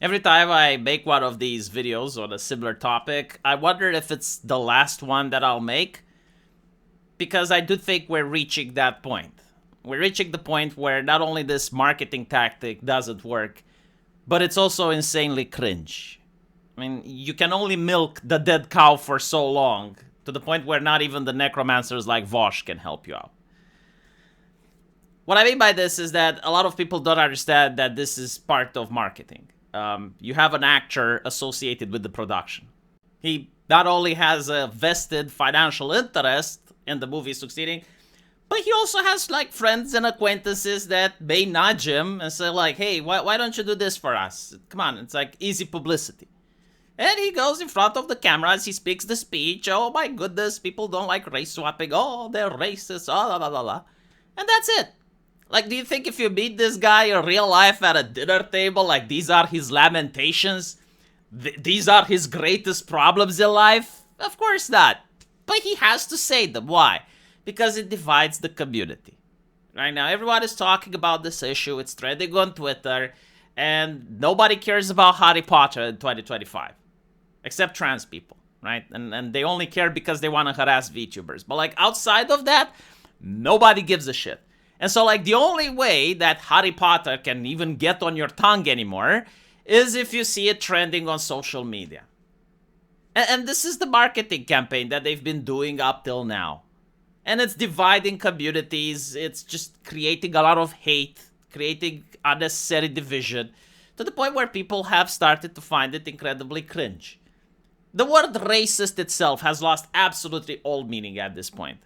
Every time I make one of these videos on a similar topic, I wonder if it's the last one that I'll make, because I do think we're reaching that point. We're reaching the point where not only this marketing tactic doesn't work, but it's also insanely cringe. I mean, you can only milk the dead cow for so long, to the point where not even the necromancers like Vosh can help you out. What I mean by this is that a lot of people don't understand that this is part of marketing. You have an actor associated with the production. He not only has a vested financial interest in the movie succeeding, but he also has like friends and acquaintances that may nudge him and say like, hey, why don't you do this for us? Come on, it's like easy publicity. And he goes in front of the camera as he speaks the speech. Oh my goodness, people don't like race swapping. Oh, they're racist. Oh, la la la la. And that's it. Like, do you think if you meet this guy in real life at a dinner table, like these are his lamentations? These are his greatest problems in life? Of course not. But he has to say them. Why? Because it divides the community. Right now, everyone is talking about this issue. It's trending on Twitter. And nobody cares about Harry Potter in 2025. Except trans people, right? And they only care because they want to harass VTubers. But like outside of that, nobody gives a shit. And so like the only way that Harry Potter can even get on your tongue anymore is if you see it trending on social media. And this is the marketing campaign that they've been doing up till now. And it's dividing communities. It's just creating a lot of hate, creating unnecessary division, to the point where people have started to find it incredibly cringe. The word racist itself has lost absolutely all meaning at this point,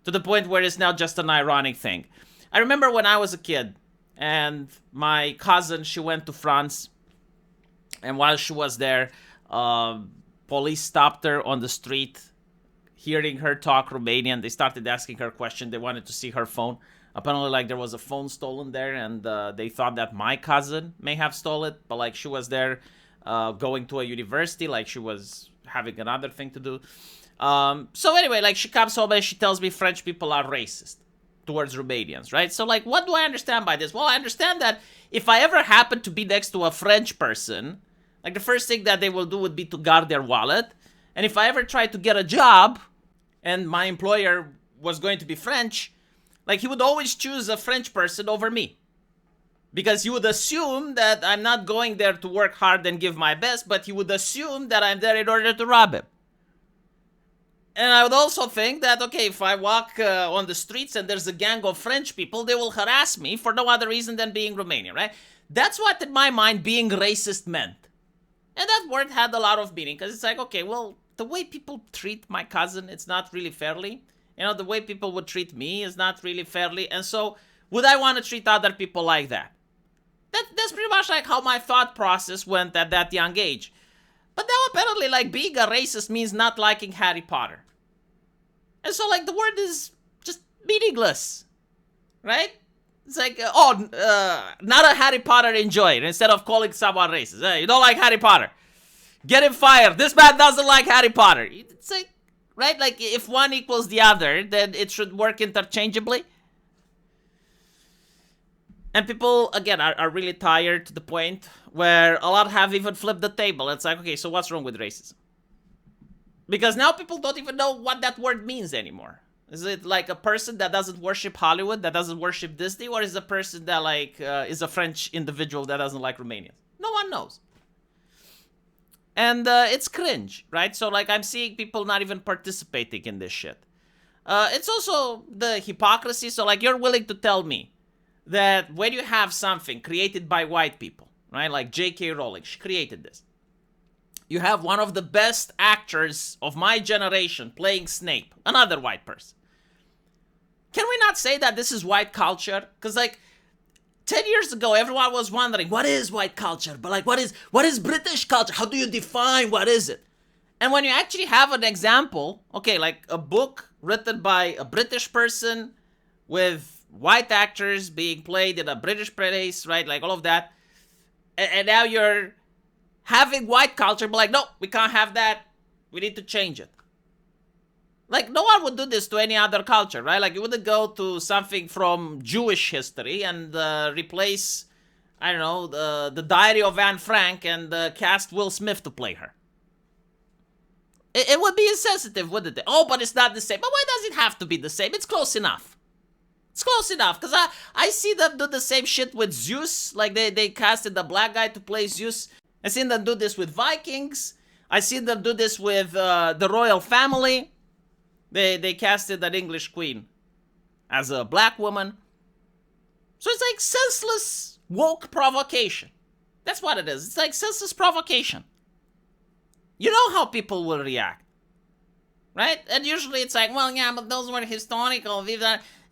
to the point where it's now just an ironic thing. I remember when I was a kid, and my cousin, she went to France, and while she was there, police stopped her on the street, hearing her talk Romanian. They started asking her questions. They wanted to see her phone. Apparently, like, there was a phone stolen there, and they thought that my cousin may have stolen it, but like she was there going to a university, like she was having another thing to do. So anyway, like she comes home and she tells me French people are racist towards Romanians, right? So like, what do I understand by this? Well, I understand that if I ever happen to be next to a French person, like the first thing that they will do would be to guard their wallet. And if I ever try to get a job and my employer was going to be French, like he would always choose a French person over me. Because he would assume that I'm not going there to work hard and give my best, but he would assume that I'm there in order to rob him. And I would also think that, okay, if I walk on the streets and there's a gang of French people, they will harass me for no other reason than being Romanian, right? That's what, in my mind, being racist meant. And that word had a lot of meaning, because it's like, okay, well, the way people treat my cousin, it's not really fairly. You know, the way people would treat me is not really fairly. And so, would I want to treat other people like that? That's pretty much like how my thought process went at that young age. But now apparently, like, being a racist means not liking Harry Potter. And so, like, the word is just meaningless, right? It's like, not a Harry Potter enjoyer, instead of calling someone racist. Hey, you don't like Harry Potter. Get him fired. This man doesn't like Harry Potter. It's like, right? Like, if one equals the other, then it should work interchangeably. And people, again, are really tired to the point where a lot have even flipped the table. It's like, okay, so what's wrong with racism? Because now people don't even know what that word means anymore. Is it like a person that doesn't worship Hollywood, that doesn't worship Disney, or is it a person that like is a French individual that doesn't like Romanians? No one knows. And it's cringe, right? So like I'm seeing people not even participating in this shit. It's also the hypocrisy. So like you're willing to tell me that when you have something created by white people, right? Like J.K. Rowling, she created this. You have one of the best actors of my generation playing Snape, another white person. Can we not say that this is white culture? Because like 10 years ago, everyone was wondering, what is white culture? But like, what is British culture? How do you define what is it? And when you actually have an example, okay, like a book written by a British person with white actors being played in a British place, right? Like all of that. And now you're having white culture, but like, no, we can't have that. We need to change it. Like, no one would do this to any other culture, right? Like, you wouldn't go to something from Jewish history and replace I don't know, the Diary of Anne Frank and cast Will Smith to play her. It would be insensitive, wouldn't it? Oh, but it's not the same. But why does it have to be the same? It's close enough. It's close enough, because I see them do the same shit with Zeus. Like, they casted the black guy to play Zeus. I seen them do this with Vikings. I seen them do this with the royal family. They casted an English queen as a black woman. So it's like senseless woke provocation. That's what it is. It's like senseless provocation. You know how people will react, right? And usually it's like, well, yeah, but those were historical. Is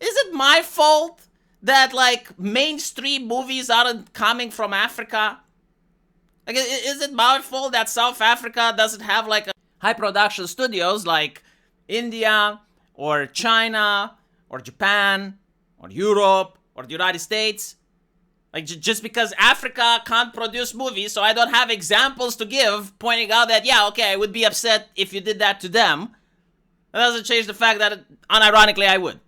it my fault that, like, mainstream movies aren't coming from Africa? Like, is it my fault that South Africa doesn't have, like, high production studios like India or China or Japan or Europe or the United States? Like, just because Africa can't produce movies, so I don't have examples to give pointing out that, yeah, okay, I would be upset if you did that to them. That doesn't change the fact that, unironically, I would.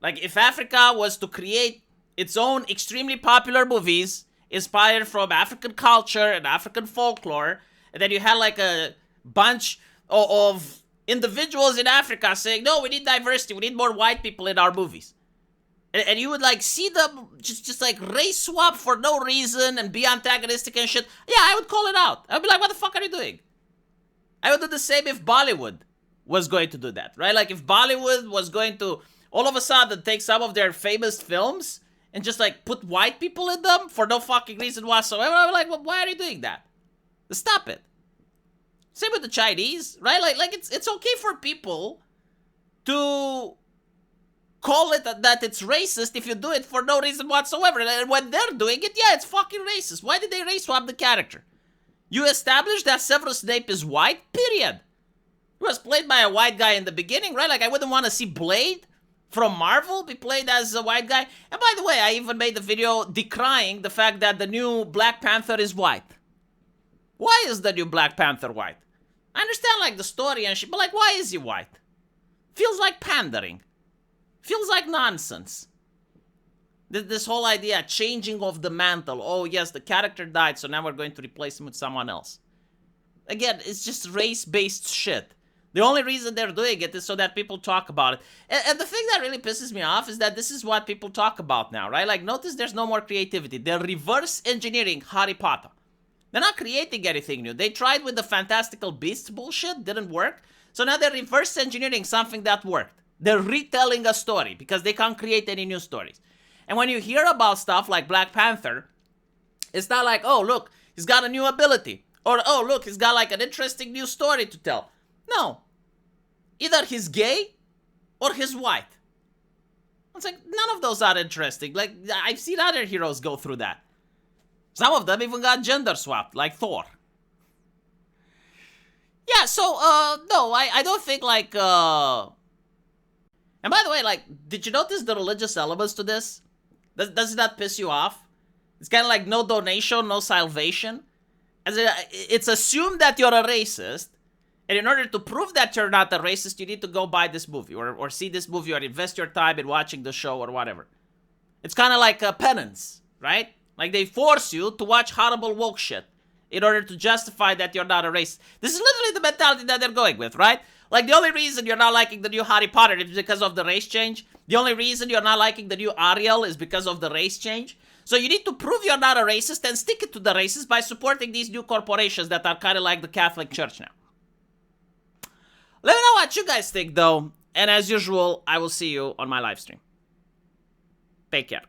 Like, if Africa was to create its own extremely popular movies inspired from African culture and African folklore, and then you had, like, a bunch of individuals in Africa saying, no, we need diversity, we need more white people in our movies. And you would, like, see them just like, race swap for no reason and be antagonistic and shit. Yeah, I would call it out. I would be like, what the fuck are you doing? I would do the same if Bollywood was going to do that, right? Like, if Bollywood was going to, all of a sudden, take some of their famous films and just, like, put white people in them for no fucking reason whatsoever, I would be like, well, why are you doing that? Stop it. Same with the Chinese, right? Like it's okay for people to call it that it's racist if you do it for no reason whatsoever. And when they're doing it, yeah, it's fucking racist. Why did they race swap the character? You established that Severus Snape is white, period. He was played by a white guy in the beginning, right? Like, I wouldn't want to see Blade from Marvel be played as a white guy. And by the way, I even made a video decrying the fact that the new Black Panther is white. Why is the new Black Panther white? I understand, like, the story and shit, but, like, why is he white? Feels like pandering. Feels like nonsense. This whole idea, changing of the mantle. Oh, yes, the character died, so now we're going to replace him with someone else. Again, it's just race-based shit. The only reason they're doing it is so that people talk about it. And the thing that really pisses me off is that this is what people talk about now, right? Like, notice there's no more creativity. They're reverse engineering Harry Potter. They're not creating anything new. They tried with the Fantastical Beasts bullshit, didn't work. So now they're reverse engineering something that worked. They're retelling a story because they can't create any new stories. And when you hear about stuff like Black Panther, it's not like, oh, look, he's got a new ability. Or, oh, look, he's got, like, an interesting new story to tell. No. Either he's gay or he's white. It's like, none of those are interesting. Like, I've seen other heroes go through that. Some of them even got gender swapped, like Thor. Yeah, so, no, I don't think, like, And by the way, like, did you notice the religious elements to this? Does that piss you off? It's kind of like no donation, no salvation. It's assumed that you're a racist, and in order to prove that you're not a racist, you need to go buy this movie, or see this movie, or invest your time in watching the show, or whatever. It's kind of like a penance, right? Like, they force you to watch horrible woke shit in order to justify that you're not a racist. This is literally the mentality that they're going with, right? Like, the only reason you're not liking the new Harry Potter is because of the race change. The only reason you're not liking the new Ariel is because of the race change. So you need to prove you're not a racist and stick it to the racists by supporting these new corporations that are kind of like the Catholic Church now. Let me know what you guys think, though. And as usual, I will see you on my live stream. Take care.